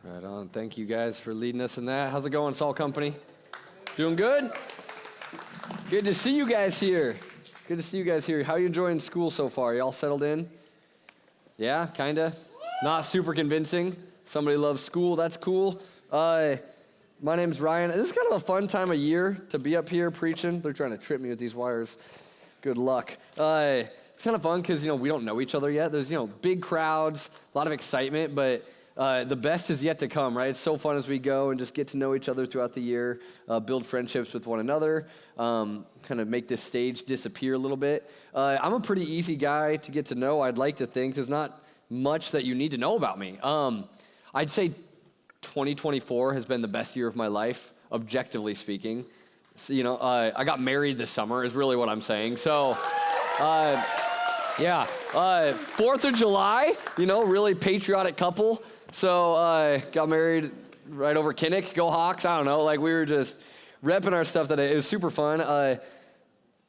Right on. Thank you guys for leading us in that. How's it going, Salt Company? Doing good? Good to see you guys here. Good to see you guys here. How are you enjoying school so far? You all settled in? Yeah, kind of? Not super convincing. Somebody loves school. That's cool. My name's Ryan. This is kind of a fun time of year to be up here preaching. They're trying to trip me with these wires. Good luck. It's kind of fun because, we don't know each other yet. There's, big crowds, a lot of excitement, but the best is yet to come, right? It's so fun as we go and just get to know each other throughout the year, build friendships with one another, kind of make this stage disappear a little bit. I'm a pretty easy guy to get to know, I'd like to think. There's not much that you need to know about me. I'd say 2024 has been the best year of my life, objectively speaking. So, I got married this summer is really what I'm saying. So, yeah. 4th of July, really patriotic couple. So, got married right over Kinnick, go Hawks, I don't know. We were just repping our stuff that day. It was super fun.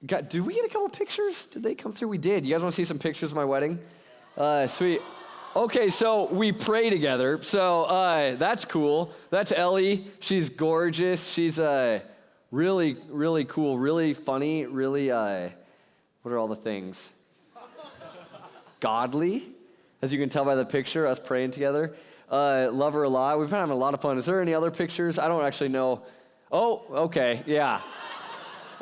Did we get a couple pictures? Did they come through? We did. You guys want to see some pictures of my wedding? Sweet. Okay, so we pray together. So, that's cool. That's Ellie. She's gorgeous. She's, really, really cool, really funny, really, what are all the things? Godly, as you can tell by the picture, us praying together. Love her a lot. We've been having a lot of fun. Is there any other pictures? I don't actually know. Oh, okay, yeah.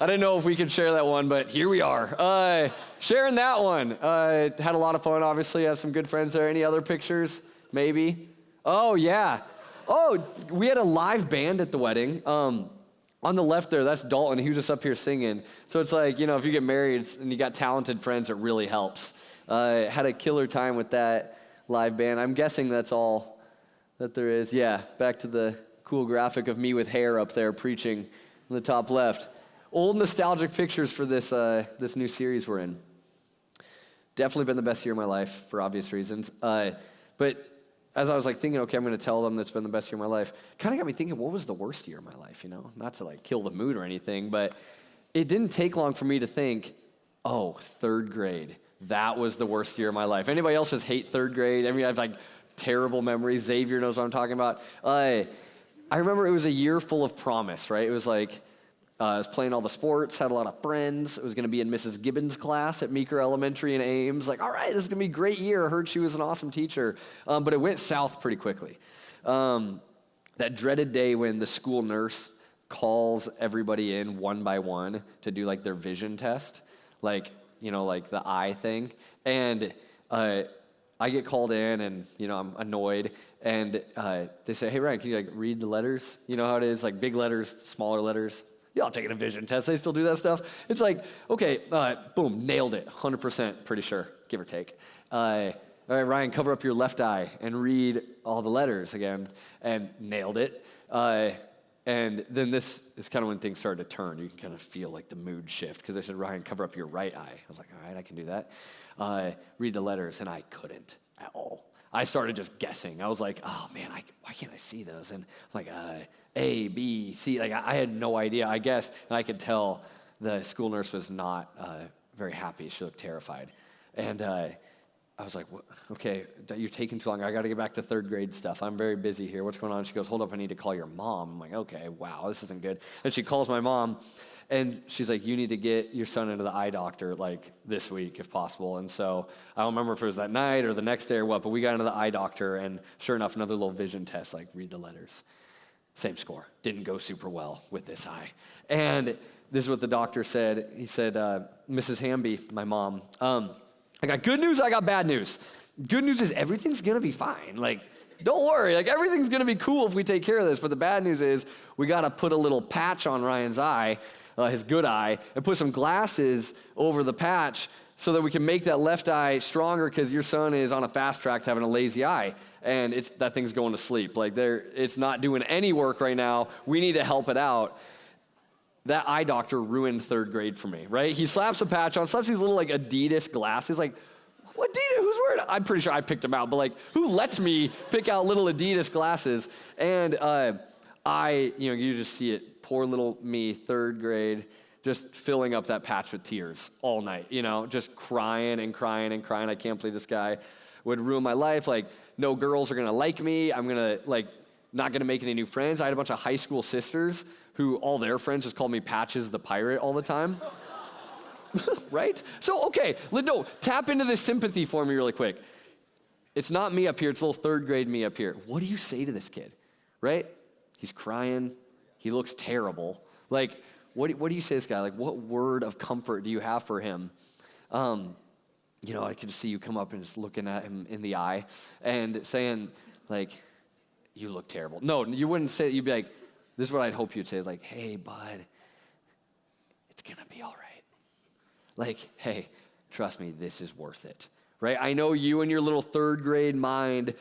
I didn't know if we could share that one, but here we are. Sharing that one. Had a lot of fun, obviously. Have some good friends there. Any other pictures? Maybe. Oh, yeah. Oh, we had a live band at the wedding. On the left there, that's Dalton. He was just up here singing. So it's like, if you get married and you got talented friends, it really helps. Had a killer time with that live band. I'm guessing that's all that there is. Yeah, back to the cool graphic of me with hair up there preaching in the top left. Old nostalgic pictures for this new series we're in. Definitely been the best year of my life for obvious reasons. But as I was thinking, okay, I'm going to tell them that's been the best year of my life, kind of got me thinking, what was the worst year of my life, Not to kill the mood or anything, but it didn't take long for me to think, oh, 3rd grade, that was the worst year of my life. Anybody else just hate 3rd grade? I have terrible memories. Xavier knows what I'm talking about. I remember it was a year full of promise, right? It was I was playing all the sports, had a lot of friends. I was going to be in Mrs. Gibbons' class at Meeker Elementary in Ames. All right, this is going to be a great year. I heard she was an awesome teacher. But it went south pretty quickly. That dreaded day when the school nurse calls everybody in one by one to do their vision test, the eye thing. And I get called in and, I'm annoyed. And they say, hey, Ryan, can you read the letters? You know how it is, big letters, smaller letters. Y'all taking a vision test. They still do that stuff. It's okay, boom, nailed it. 100% pretty sure, give or take. All right, Ryan, cover up your left eye and read all the letters again. And nailed it. And then this is kind of when things started to turn. You can kind of feel the mood shift. Because they said, Ryan, cover up your right eye. I was all right, I can do that. Read the letters. And I couldn't at all. I started just guessing. I was oh man, why can't I see those? And A, B, C. I had no idea. I guess, and I could tell the school nurse was not very happy. She looked terrified. And I was what? Okay, you're taking too long. I got to get back to 3rd grade stuff. I'm very busy here. What's going on? She goes, hold up, I need to call your mom. I'm okay, wow, this isn't good. And she calls my mom. And she's you need to get your son into the eye doctor, this week, if possible. And so I don't remember if it was that night or the next day or what, but we got into the eye doctor, and sure enough, another little vision test, read the letters. Same score. Didn't go super well with this eye. And this is what the doctor said. He said, Mrs. Hamby, my mom, I got good news, I got bad news. Good news is everything's going to be fine. Don't worry, everything's going to be cool if we take care of this. But the bad news is we got to put a little patch on Ryan's eye, his good eye, and put some glasses over the patch so that we can make that left eye stronger because your son is on a fast track to having a lazy eye. And that thing's going to sleep. It's not doing any work right now. We need to help it out. That eye doctor ruined 3rd grade for me, right? He slaps a patch on, slaps these little Adidas glasses. What Adidas? Who's wearing? I'm pretty sure I picked them out, but who lets me pick out little Adidas glasses? And you just see it. Poor little me, 3rd grade, just filling up that patch with tears all night, just crying and crying and crying. I can't believe this guy would ruin my life. No girls are going to like me. I'm going to not going to make any new friends. I had a bunch of high school sisters who all their friends just called me Patches the Pirate all the time. Right? So, okay, no, tap into this sympathy for me really quick. It's not me up here, it's little third grade me up here. What do you say to this kid, right? He's crying, he looks terrible. Like, what do you say to this guy? Like, what word of comfort do you have for him? You know, I could just see you come up and just looking at him in the eye and saying, like, you look terrible. No, you wouldn't say it. You'd be like, this is what I'd hope you'd say. Is like, hey, bud, it's going to be all right. Like, hey, trust me, this is worth it, right? I know you and your little third grade mind,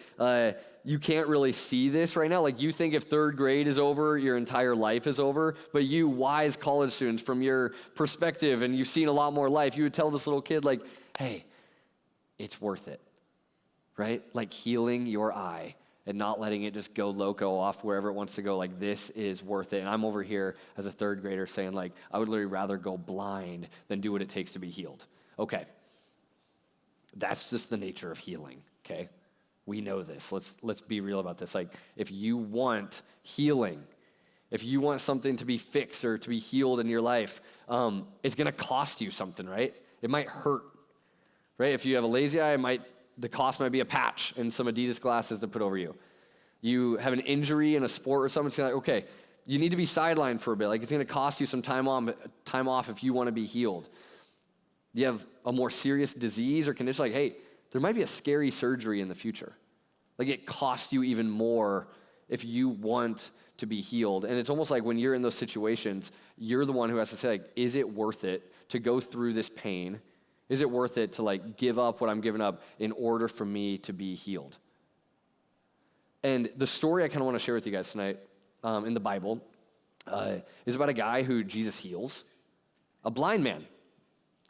you can't really see this right now. Like, you think if third grade is over, your entire life is over. But you wise college students, from your perspective, and you've seen a lot more life, you would tell this little kid, like, hey, it's worth it, right? Like healing your eye and not letting it just go loco off wherever it wants to go. Like, this is worth it. And I'm over here as a third grader saying, like, I would literally rather go blind than do what it takes to be healed. Okay. That's just the nature of healing, okay? We know this. Let's be real about this. Like, if you want healing, if you want something to be fixed or to be healed in your life, it's going to cost you something, right? It might hurt, right? If you have a lazy eye, the cost might be a patch and some Adidas glasses to put over you. You have an injury in a sport or something, it's like, okay, you need to be sidelined for a bit. Like, it's going to cost you some time off if you want to be healed. You have a more serious disease or condition, like, hey, there might be a scary surgery in the future. Like, it costs you even more if you want to be healed. And it's almost like when you're in those situations, you're the one who has to say, like, is it worth it to go through this pain? Is it worth it to, like, give up what I'm giving up in order for me to be healed? And the story I kind of want to share with you guys tonight in the Bible is about a guy who Jesus heals, a blind man.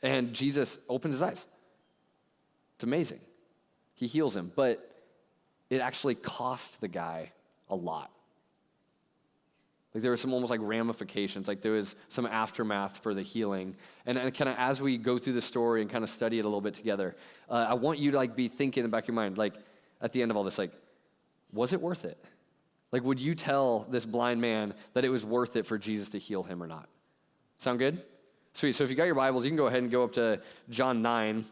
And Jesus opens his eyes. It's amazing. He heals him, but it actually cost the guy a lot. Like, there were some almost like ramifications, like there was some aftermath for the healing. And kind of as we go through the story and kind of study it a little bit together, I want you to, like, be thinking in the back of your mind, like, at the end of all this, like, was it worth it? Like, would you tell this blind man that it was worth it for Jesus to heal him or not? Sound good? Sweet. So if you got your Bibles, you can go ahead and go up to John 9.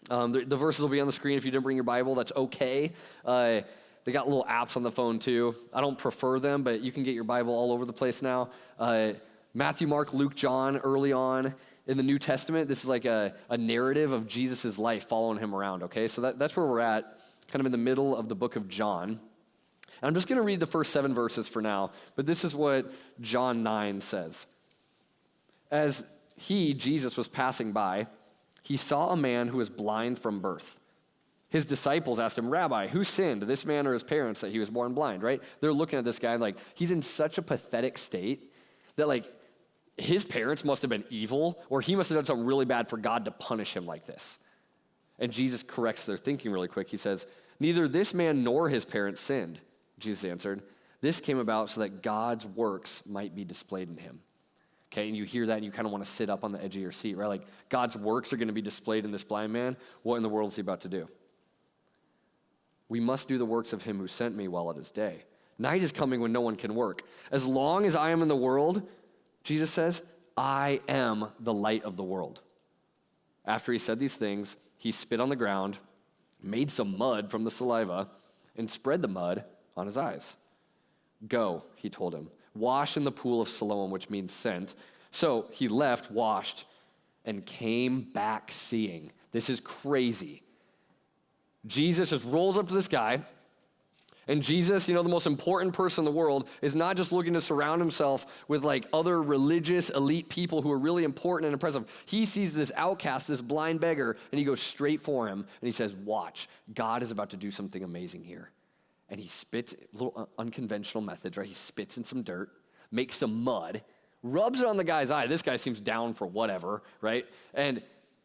The verses will be on the screen. If you didn't bring your Bible, that's okay. They got little apps on the phone too. I don't prefer them, but you can get your Bible all over the place now. Matthew, Mark, Luke, John, early on in the New Testament, this is like a narrative of Jesus' life, following him around, okay? So that's where we're at, kind of in the middle of the book of John. And I'm just going to read the first 7 verses for now, but this is what John 9 says. As he, Jesus, was passing by, he saw a man who was blind from birth. His disciples asked him, Rabbi, who sinned, this man or his parents, that he was born blind, right? They're looking at this guy like, he's in such a pathetic state that, like, his parents must have been evil, or he must have done something really bad for God to punish him like this. And Jesus corrects their thinking really quick. He says, neither this man nor his parents sinned. Jesus answered, this came about so that God's works might be displayed in him. Okay, and you hear that and you kind of want to sit up on the edge of your seat, right? Like, God's works are going to be displayed in this blind man. What in the world is he about to do? We must do the works of him who sent me while it is day. Night is coming when no one can work. As long as I am in the world, Jesus says, I am the light of the world. After he said these things, he spit on the ground, made some mud from the saliva, and spread the mud on his eyes. Go, he told him, wash in the pool of Siloam, which means sent. So he left, washed, and came back seeing. This is crazy. Jesus just rolls up to this guy, and Jesus, the most important person in the world, is not just looking to surround himself with, like, other religious elite people who are really important and impressive. He sees this outcast, this blind beggar, and he goes straight for him, and he says, watch, God is about to do something amazing here. And he spits, a little unconventional methods, right? He spits in some dirt, makes some mud, rubs it on the guy's eye. This guy seems down for whatever, right? And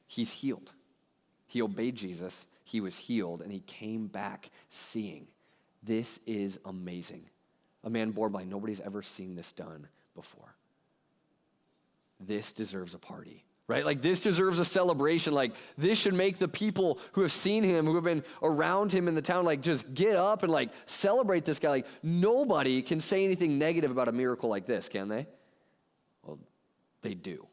he's healed. He obeyed Jesus. He was healed, and he came back seeing. This is amazing. A man born blind. Nobody's ever seen this done before. This deserves a party. right? Like this deserves a celebration. Like this should make the people who have seen him, who have been around him in the town, like just get up and like celebrate this guy. Like nobody can say anything negative about a miracle like this, can they? Well, they do.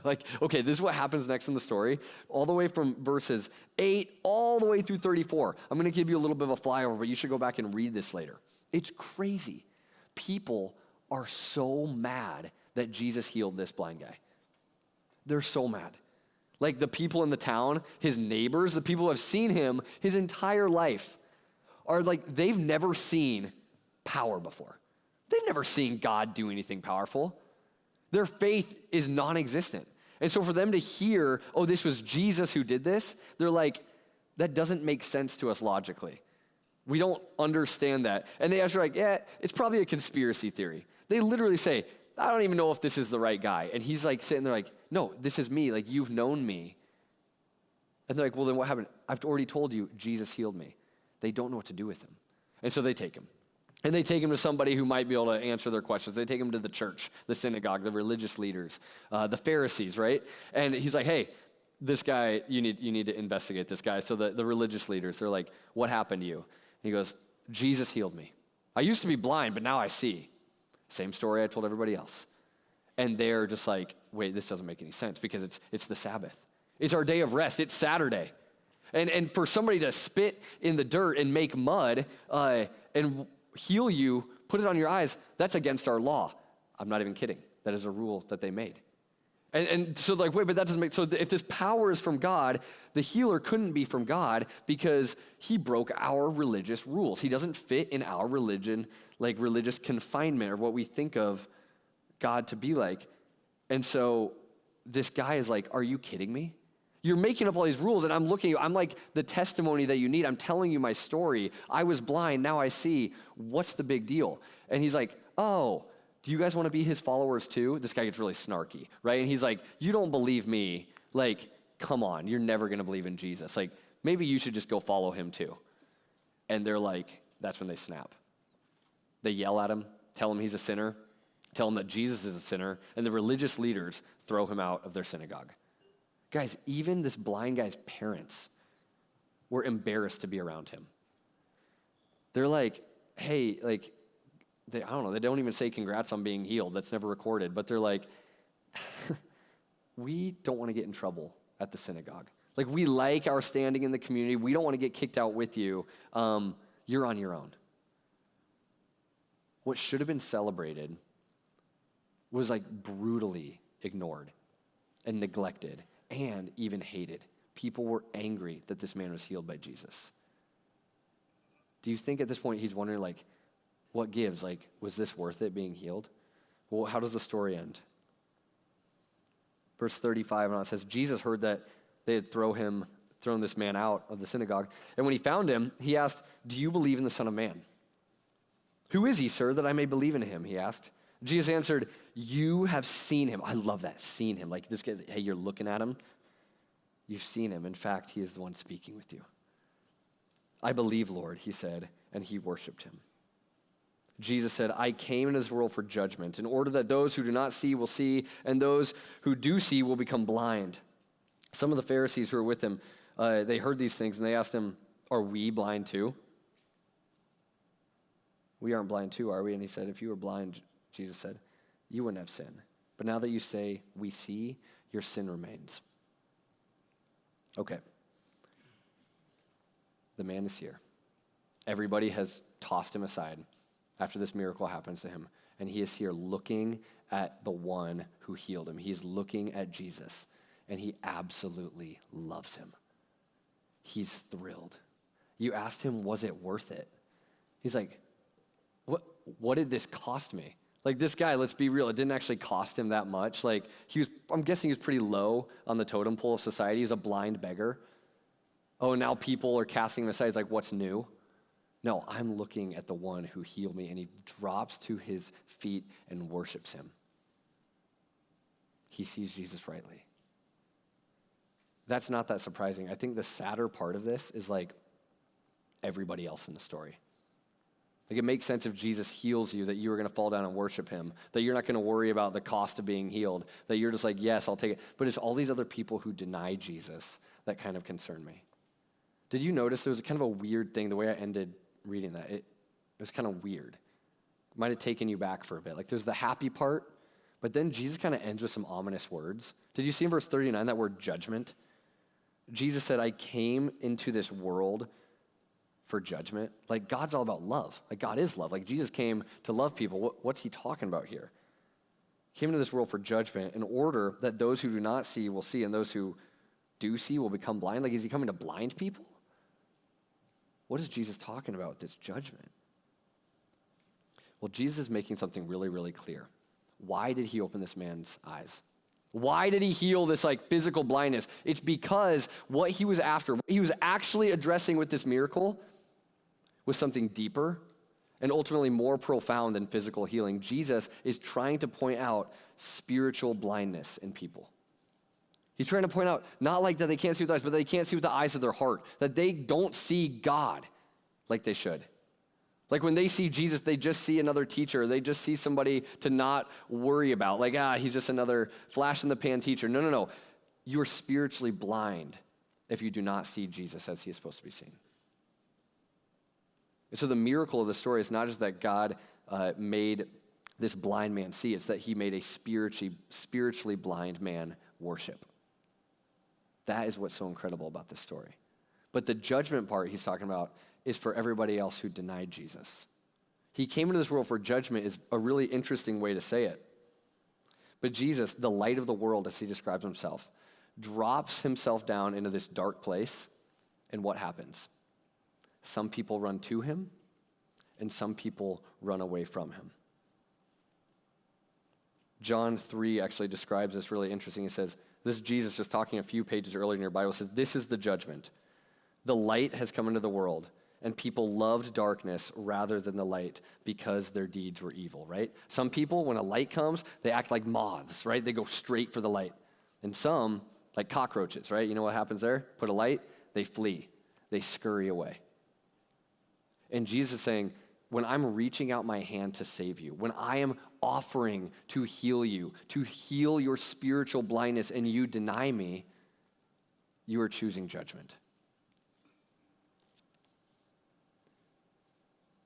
Like, okay, this is what happens next in the story, all the way from verses 8 all the way through 34. I'm going to give you a little bit of a flyover, but you should go back and read this later. It's crazy. People are so mad that Jesus healed this blind guy. They're so mad. Like the people in the town, his neighbors, the people who have seen him his entire life are like, they've never seen power before. They've never seen God do anything powerful. Their faith is non-existent. And so for them to hear, oh, this was Jesus who did this, they're like, that doesn't make sense to us logically. We don't understand that. And they actually are like, yeah, it's probably a conspiracy theory. They literally say, I don't even know if this is the right guy. And he's like sitting there like, no, this is me. Like, you've known me. And they're like, well, then what happened? I've already told you Jesus healed me. They don't know what to do with him. And so they take him. And they take him to somebody who might be able to answer their questions. They take him to the church, the synagogue, the religious leaders, the Pharisees, right? And he's like, hey, this guy, you need to investigate this guy. So the religious leaders, they're like, what happened to you? And he goes, Jesus healed me. I used to be blind, but now I see. Same story I told everybody else. And they're just like, wait, this doesn't make any sense because it's the Sabbath. It's our day of rest. It's Saturday. And for somebody to spit in the dirt and make mud and heal you, put it on your eyes, that's against our law. I'm not even kidding. That is a rule that they made. And so like, wait, but that doesn't make, so if this power is from God, the healer couldn't be from God because he broke our religious rules. He doesn't fit in our religion, like religious confinement or what we think of God to be like. And so this guy is like, are you kidding me? You're making up all these rules, and I'm looking at you. I'm like the testimony that you need. I'm telling you my story. I was blind, now I see. What's the big deal? And he's like, oh, do you guys want to be his followers too? This guy gets really snarky, right? And he's like, you don't believe me. Like, come on, you're never going to believe in Jesus. Like, maybe you should just go follow him too. And they're like, that's when they snap. They yell at him, tell him he's a sinner, tell him that Jesus is a sinner, and the religious leaders throw him out of their synagogue. Guys, even this blind guy's parents were embarrassed to be around him. They're like, hey, like, I don't know, they don't even say congrats on being healed. That's never recorded. But they're like, we don't want to get in trouble at the synagogue. Like, we like our standing in the community. We don't want to get kicked out with you. You're on your own. What should have been celebrated was like brutally ignored and neglected and even hated. People were angry that this man was healed by Jesus. Do you think at this point he's wondering, like, what gives? Like, was this worth it being healed? Well, how does the story end? Verse 35, and it says, Jesus heard that they had thrown this man out of the synagogue. And when he found him, he asked, do you believe in the Son of Man? Who is he, sir, that I may believe in him? He asked. Jesus answered, you have seen him. I love that, seen him. Like this guy, hey, you're looking at him. You've seen him. In fact, he is the one speaking with you. I believe, Lord, he said, and he worshiped him. Jesus said, I came into this world for judgment, in order that those who do not see will see, and those who do see will become blind. Some of the Pharisees who were with him, they heard these things, and they asked him, are we blind too? We aren't blind too, are we? And he said, if you were blind, Jesus said, you wouldn't have sin. But now that you say, we see, your sin remains. Okay. The man is here. Everybody has tossed him aside after this miracle happens to him. And he is here looking at the one who healed him. He's looking at Jesus. And he absolutely loves him. He's thrilled. You asked him, was it worth it? He's like, what did this cost me? Like this guy, let's be real, it didn't actually cost him that much. Like I'm guessing he was pretty low on the totem pole of society. He's a blind beggar. Oh, now people are casting him aside. He's like, what's new? No, I'm looking at the one who healed me, and he drops to his feet and worships him. He sees Jesus rightly. That's not that surprising. I think the sadder part of this is like everybody else in the story. Like Like, it makes sense if Jesus heals you that you are going to fall down and worship him, that you're not going to worry about the cost of being healed, that you're just like, yes, I'll take it. But it's all these other people who deny Jesus that kind of concern me. Did you notice there was kind of a weird thing, the way I ended reading that? It was kind of weird. It might have taken you back for a bit. Like, there's the happy part, but then Jesus kind of ends with some ominous words. Did you see in verse 39 that word judgment? Jesus said, I came into this world for judgment. Like, God's all about love. Like, God is love. Like, Jesus came to love people. What's he talking about here? He came into this world for judgment in order that those who do not see will see, and those who do see will become blind. Like, is he coming to blind people? What is Jesus talking about with this judgment? Well, Jesus is making something really, really clear. Why did he open this man's eyes? Why did he heal this physical blindness? It's because what he was after, what he was actually addressing with this miracle was something deeper and ultimately more profound than physical healing. Jesus is trying to point out spiritual blindness in people. He's trying to point out not like that they can't see with their eyes, but they can't see with the eyes of their heart, that they don't see God like they should. Like, when they see Jesus, they just see another teacher. They just see somebody to not worry about. Like, he's just another flash-in-the-pan teacher. No. You are spiritually blind if you do not see Jesus as he is supposed to be seen. And so the miracle of the story is not just that God made this blind man see. It's that he made a spiritually blind man worship. That is what's so incredible about this story. But the judgment part he's talking about is for everybody else who denied Jesus. He came into this world for judgment is a really interesting way to say it. But Jesus, the light of the world, as he describes himself, drops himself down into this dark place, and what happens? Some people run to him, and some people run away from him. John 3 actually describes this really interesting. He says, this is Jesus just talking a few pages earlier in your Bible. It says, this is the judgment. The light has come into the world, and people loved darkness rather than the light because their deeds were evil, right? Some people, when a light comes, they act like moths, right? They go straight for the light. And some, like cockroaches, right? You know what happens there? Put a light, they flee. They scurry away. And Jesus is saying, when I'm reaching out my hand to save you, when I am offering to heal you, to heal your spiritual blindness, and you deny me, you are choosing judgment.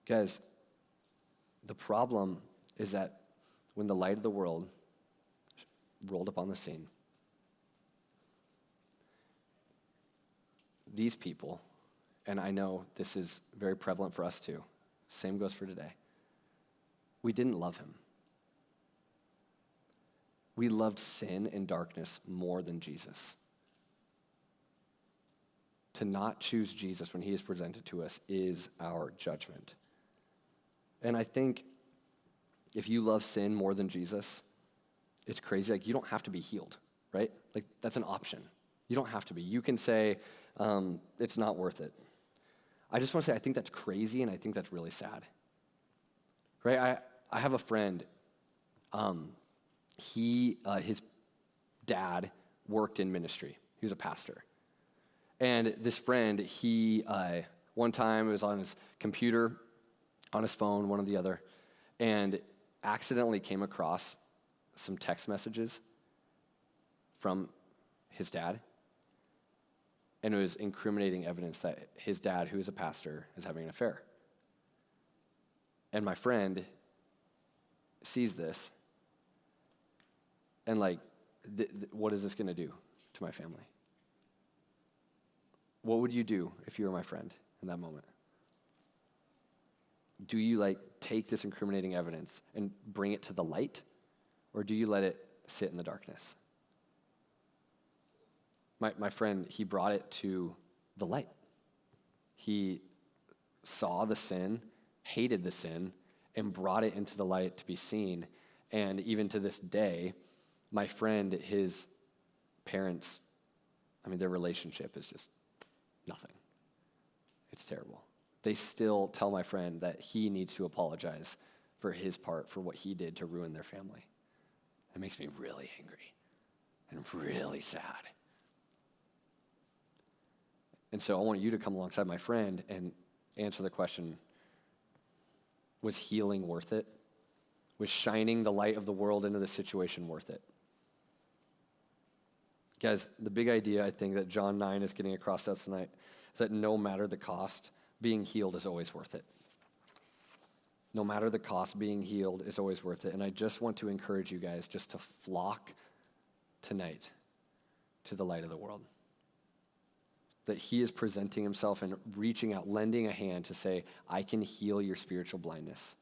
Guys, the problem is that when the light of the world rolled upon the scene, these people, and I know this is very prevalent for us too, same goes for today, we didn't love him. We loved sin and darkness more than Jesus. To not choose Jesus when he is presented to us is our judgment. And I think if you love sin more than Jesus, it's crazy. Like, you don't have to be healed, right? Like, that's an option. You don't have to be. You can say, it's not worth it. I just want to say, I think that's crazy, and I think that's really sad. Right? I have a friend. His dad worked in ministry. He was a pastor. And this friend, one time was on his computer, on his phone, one or the other, and accidentally came across some text messages from his dad. And it was incriminating evidence that his dad, who is a pastor, is having an affair. And my friend sees this, and what is this going to do to my family? What would you do if you were my friend in that moment? Do you take this incriminating evidence and bring it to the light, or do you let it sit in the darkness? My friend, he brought it to the light. He saw the sin, hated the sin, and brought it into the light to be seen. And even to this day, my friend, his parents, their relationship is just nothing. It's terrible. They still tell my friend that he needs to apologize for his part for what he did to ruin their family. It makes me really angry and really sad. And so I want you to come alongside my friend and answer the question, Was healing worth it? Was shining the light of the world into the situation worth it? Guys, the big idea I think that John 9 is getting across to us tonight is that no matter the cost, being healed is always worth it. No matter the cost, being healed is always worth it. And I just want to encourage you guys just to flock tonight to the light of the world. That he is presenting himself and reaching out, lending a hand to say, I can heal your spiritual blindness.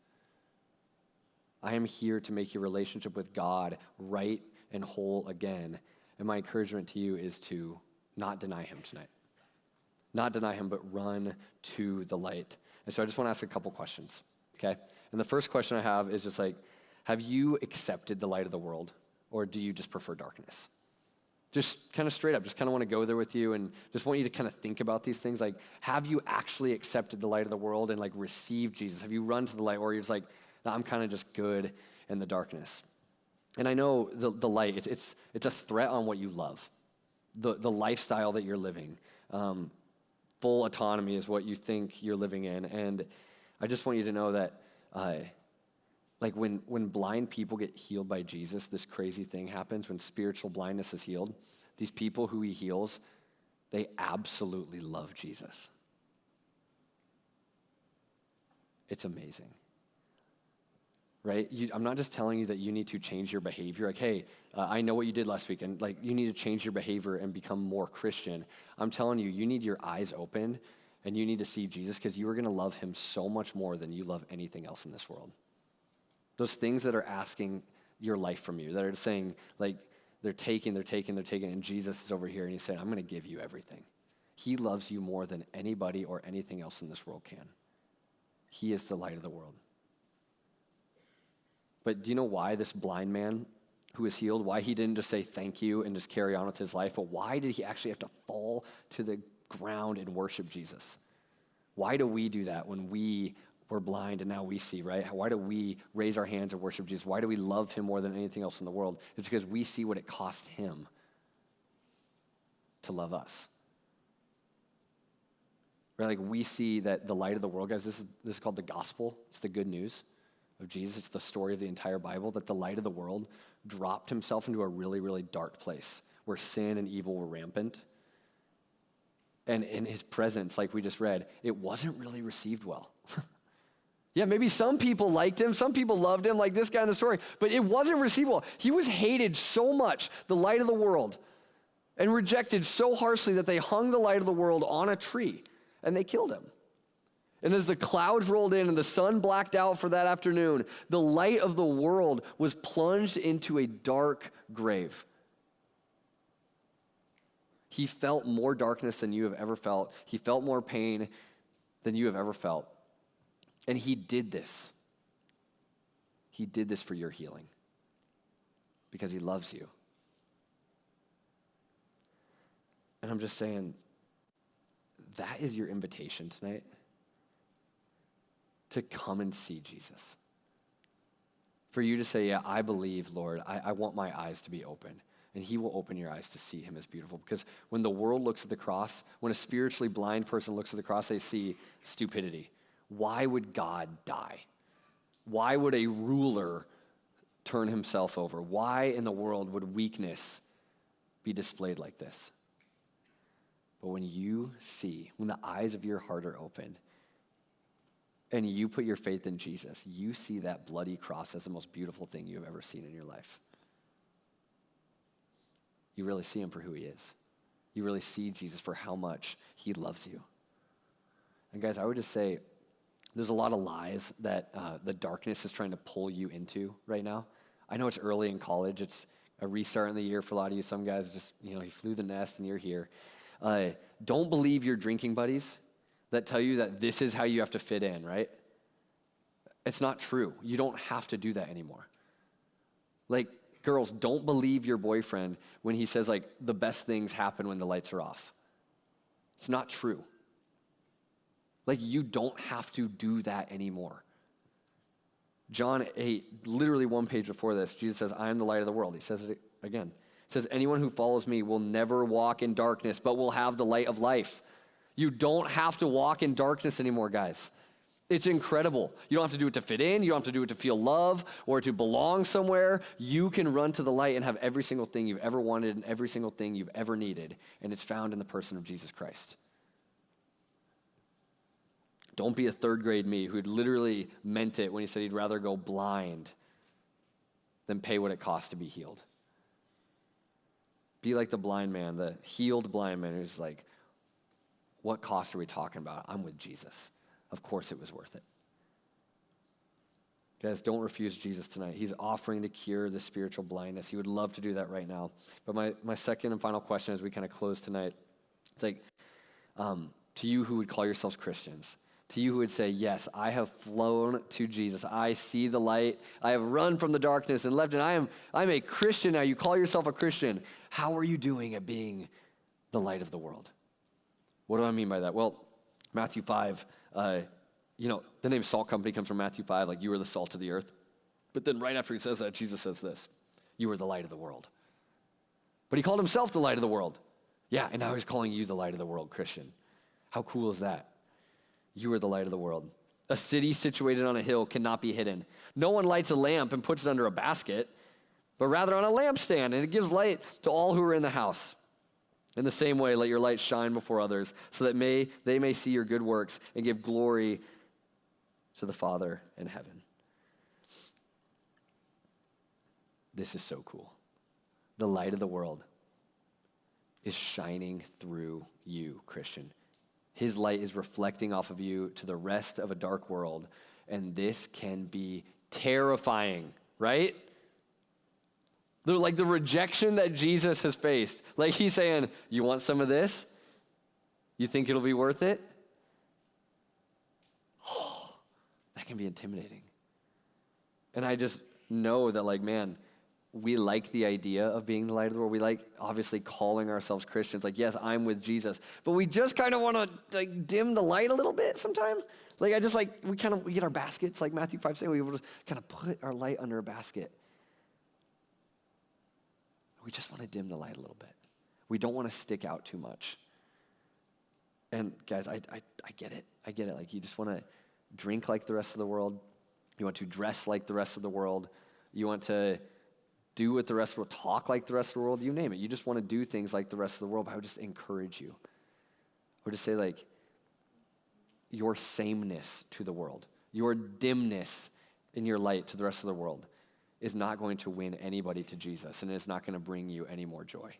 I am here to make your relationship with God right and whole again. And my encouragement to you is to not deny him tonight. Not deny him, but run to the light. And so I just want to ask a couple questions, okay? And the first question I have is just like, have you accepted the light of the world, or do you just prefer darkness? Just kind of straight up, just kind of want to go there with you and just want you to kind of think about these things. Like, have you actually accepted the light of the world and like received Jesus? Have you run to the light, or you're just like, no, I'm kind of just good in the darkness? And I know the light, it's a threat on what you love, the lifestyle that you're living. Full autonomy is what you think you're living in. And I just want you to know that like when blind people get healed by Jesus, this crazy thing happens. When spiritual blindness is healed, these people who he heals, they absolutely love Jesus. It's amazing. Right? I'm not just telling you that you need to change your behavior. Like, hey, I know what you did last week, and like you need to change your behavior and become more Christian. I'm telling you, you need your eyes opened, and you need to see Jesus, because you are going to love him so much more than you love anything else in this world. Those things that are asking your life from you, that are saying, like, they're taking, and Jesus is over here, and he's saying, I'm going to give you everything. He loves you more than anybody or anything else in this world can. He is the light of the world. But do you know why this blind man who was healed, why he didn't just say thank you and just carry on with his life, but why did he actually have to fall to the ground and worship Jesus? Why do we do that when we were blind and now we see, right? Why do we raise our hands and worship Jesus? Why do we love him more than anything else in the world? It's because we see what it cost him to love us. Right? Like, we see that the light of the world, guys, this is called the gospel. It's the good news of Jesus. It's the story of the entire Bible, that the light of the world dropped himself into a really, really dark place where sin and evil were rampant. And in his presence, like we just read, it wasn't really received well. Yeah, maybe some people liked him, some people loved him, like this guy in the story, but it wasn't received well. He was hated so much, the light of the world, and rejected so harshly that they hung the light of the world on a tree, and they killed him. And as the clouds rolled in and the sun blacked out for that afternoon, the light of the world was plunged into a dark grave. He felt more darkness than you have ever felt. He felt more pain than you have ever felt. And he did this. He did this for your healing because he loves you. And I'm just saying, that is your invitation tonight, to come and see Jesus. For you to say, yeah, I believe, Lord, I want my eyes to be open. And he will open your eyes to see him as beautiful. Because when the world looks at the cross, when a spiritually blind person looks at the cross, they see stupidity. Why would God die? Why would a ruler turn himself over? Why in the world would weakness be displayed like this? But when you see, when the eyes of your heart are opened, and you put your faith in Jesus, you see that bloody cross as the most beautiful thing you've ever seen in your life. You really see him for who he is. You really see Jesus for how much he loves you. And guys, I would just say, there's a lot of lies that the darkness is trying to pull you into right now. I know it's early in college. It's a restart in the year for a lot of you. Some guys just, you flew the nest and you're here. Don't believe your drinking buddies that tell you that this is how you have to fit in, right? It's not true. You don't have to do that anymore. Like, girls, don't believe your boyfriend when he says, like, the best things happen when the lights are off. It's not true. Like, you don't have to do that anymore. John 8, literally one page before this, Jesus says, I am the light of the world. He says it again. He says, anyone who follows me will never walk in darkness, but will have the light of life. You don't have to walk in darkness anymore, guys. It's incredible. You don't have to do it to fit in. You don't have to do it to feel love or to belong somewhere. You can run to the light and have every single thing you've ever wanted and every single thing you've ever needed, and it's found in the person of Jesus Christ. Don't be a third grade me who literally meant it when he said he'd rather go blind than pay what it costs to be healed. Be like the blind man, the healed blind man who's like, what cost are we talking about? I'm with Jesus. Of course it was worth it. Guys, don't refuse Jesus tonight. He's offering to cure the spiritual blindness. He would love to do that right now. But my second and final question as we kind of close tonight, it's like, to you who would call yourselves Christians, to you who would say, yes, I have flown to Jesus. I see the light. I have run from the darkness and left, and I'm a Christian now. You call yourself a Christian. How are you doing at being the light of the world? What do I mean by that? Well, Matthew 5, the name Salt Company comes from Matthew 5, like you are the salt of the earth. But then right after he says that, Jesus says this, you are the light of the world. But he called himself the light of the world. Yeah, and now he's calling you the light of the world, Christian. How cool is that? You are the light of the world. A city situated on a hill cannot be hidden. No one lights a lamp and puts it under a basket, but rather on a lampstand, and it gives light to all who are in the house. In the same way, let your light shine before others, so that they may see your good works and give glory to the Father in heaven. This is so cool. The light of the world is shining through you, Christian. His light is reflecting off of you to the rest of a dark world, and this can be terrifying, right? Like the rejection that Jesus has faced. Like he's saying, you want some of this? You think it'll be worth it? Oh, that can be intimidating. And I just know that we like the idea of being the light of the world. We like obviously calling ourselves Christians. Like, yes, I'm with Jesus. But we just kind of want to dim the light a little bit sometimes. We get our baskets, like Matthew 5 saying, we will just kind of put our light under a basket. We just want to dim the light a little bit. We don't want to stick out too much. And guys, I get it. I get it. Like you just want to drink like the rest of the world. You want to dress like the rest of the world. You want to do what the rest of the world, talk like the rest of the world, you name it. You just want to do things like the rest of the world. But I would just encourage you. I would just say your sameness to the world, your dimness in your light to the rest of the world is not going to win anybody to Jesus, and it's not going to bring you any more joy.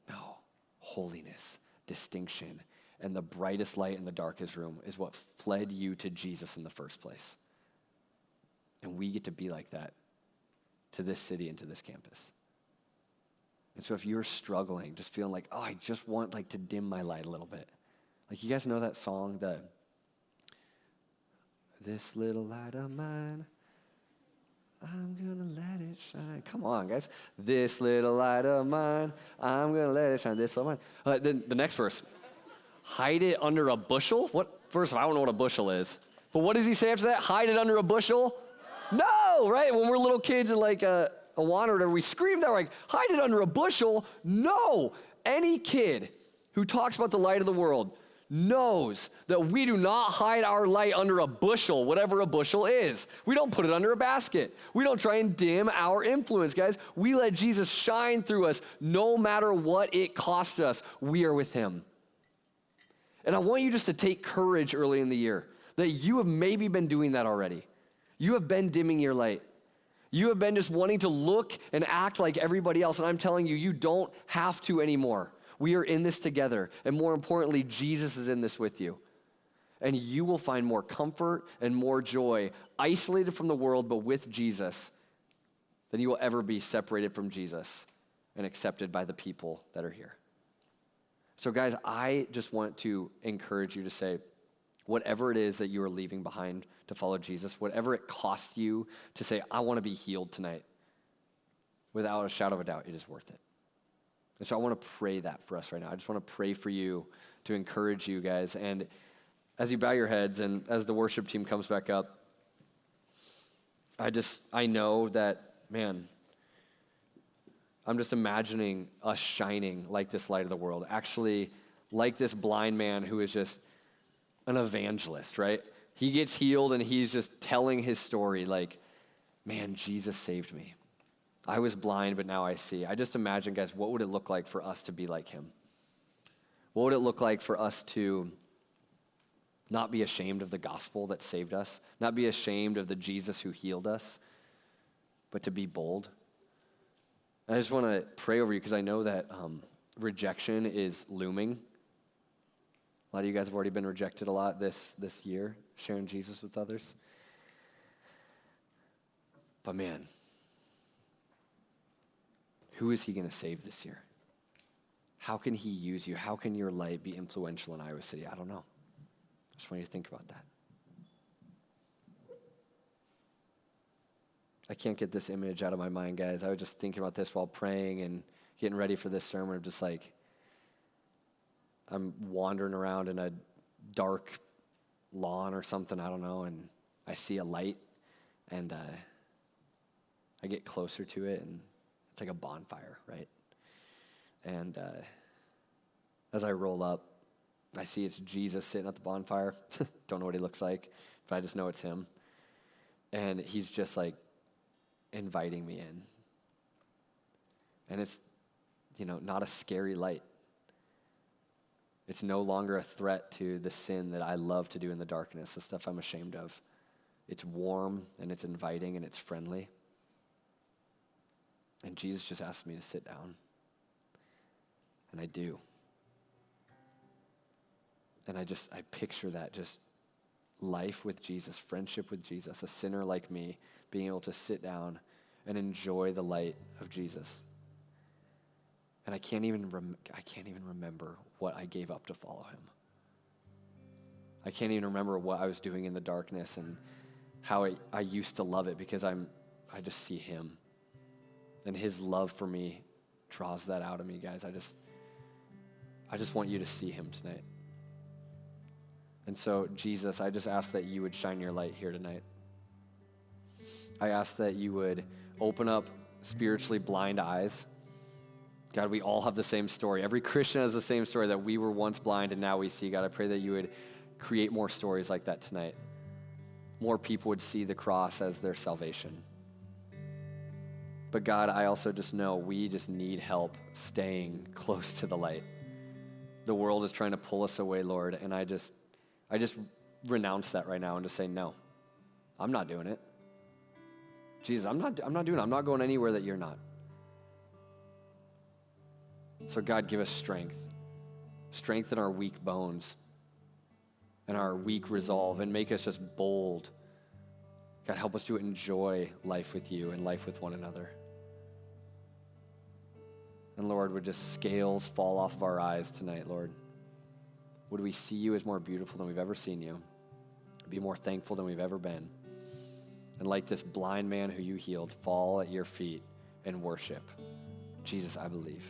No, holiness, distinction, and the brightest light in the darkest room is what fled you to Jesus in the first place. And we get to be like that to this city and to this campus. And so if you're struggling, just feeling like, I just want to dim my light a little bit. You guys know that song, this little light of mine, I'm gonna let it shine. Come on, guys. This little light of mine, I'm gonna let it shine. This little light. Then the next verse, hide it under a bushel. What? First of all, I don't know what a bushel is. But what does he say after that? Hide it under a bushel? No, right? When we're little kids and a wand or whatever, we scream that hide it under a bushel. No. Any kid who talks about the light of the world knows that we do not hide our light under a bushel, whatever a bushel is. We don't put it under a basket. We don't try and dim our influence, guys. We let Jesus shine through us no matter what it costs us. We are with him. And I want you just to take courage early in the year that you have maybe been doing that already. You have been dimming your light. You have been just wanting to look and act like everybody else. And I'm telling you, you don't have to anymore. We are in this together. And more importantly, Jesus is in this with you. And you will find more comfort and more joy isolated from the world, but with Jesus, than you will ever be separated from Jesus and accepted by the people that are here. So guys, I just want to encourage you to say, whatever it is that you are leaving behind to follow Jesus, whatever it costs you to say, I want to be healed tonight, without a shadow of a doubt, it is worth it. And so I want to pray that for us right now. I just want to pray for you to encourage you guys. And as you bow your heads and as the worship team comes back up, I know that, man, I'm just imagining us shining like this light of the world. Actually, like this blind man who is just an evangelist, right? He gets healed and he's just telling his story like, man, Jesus saved me. I was blind, but now I see. I just imagine, guys, what would it look like for us to be like him? What would it look like for us to not be ashamed of the gospel that saved us, not be ashamed of the Jesus who healed us, but to be bold? I just want to pray over you because I know that rejection is looming. A lot of you guys have already been rejected a lot this year, sharing Jesus with others. But man, who is he going to save this year? How can he use you? How can your light be influential in Iowa City? I don't know. I just want you to think about that. I can't get this image out of my mind, guys. I was just thinking about this while praying and getting ready for this sermon. I'm just like, I'm wandering around in a dark lawn or something, I don't know, and I see a light, and I get closer to it, and it's like a bonfire, right? And as I roll up, I see it's Jesus sitting at the bonfire. Don't know what he looks like, but I just know it's him. And he's just like inviting me in. And it's, not a scary light. It's no longer a threat to the sin that I love to do in the darkness, the stuff I'm ashamed of. It's warm, and it's inviting, and it's friendly. And Jesus just asked me to sit down. And I do. And I picture that, just life with Jesus, friendship with Jesus, a sinner like me being able to sit down and enjoy the light of Jesus. And I can't even remember what I gave up to follow him. I can't even remember what I was doing in the darkness and how I used to love it, because I just see him. And his love for me draws that out of me, guys. I just want you to see him tonight. And so, Jesus, I just ask that you would shine your light here tonight. I ask that you would open up spiritually blind eyes. God, we all have the same story. Every Christian has the same story, that we were once blind and now we see. God, I pray that you would create more stories like that tonight. More people would see the cross as their salvation. But God, I also just know we just need help staying close to the light. The world is trying to pull us away, Lord, and I just renounce that right now and just say, no, I'm not doing it. Jesus, I'm not doing it. I'm not going anywhere that you're not. So God, give us strength. Strengthen our weak bones and our weak resolve, and make us just bold. God, help us to enjoy life with you and life with one another. And Lord, would just scales fall off of our eyes tonight, Lord? Would we see you as more beautiful than we've ever seen you? Be more thankful than we've ever been? And like this blind man who you healed, fall at your feet and worship. Jesus, I believe.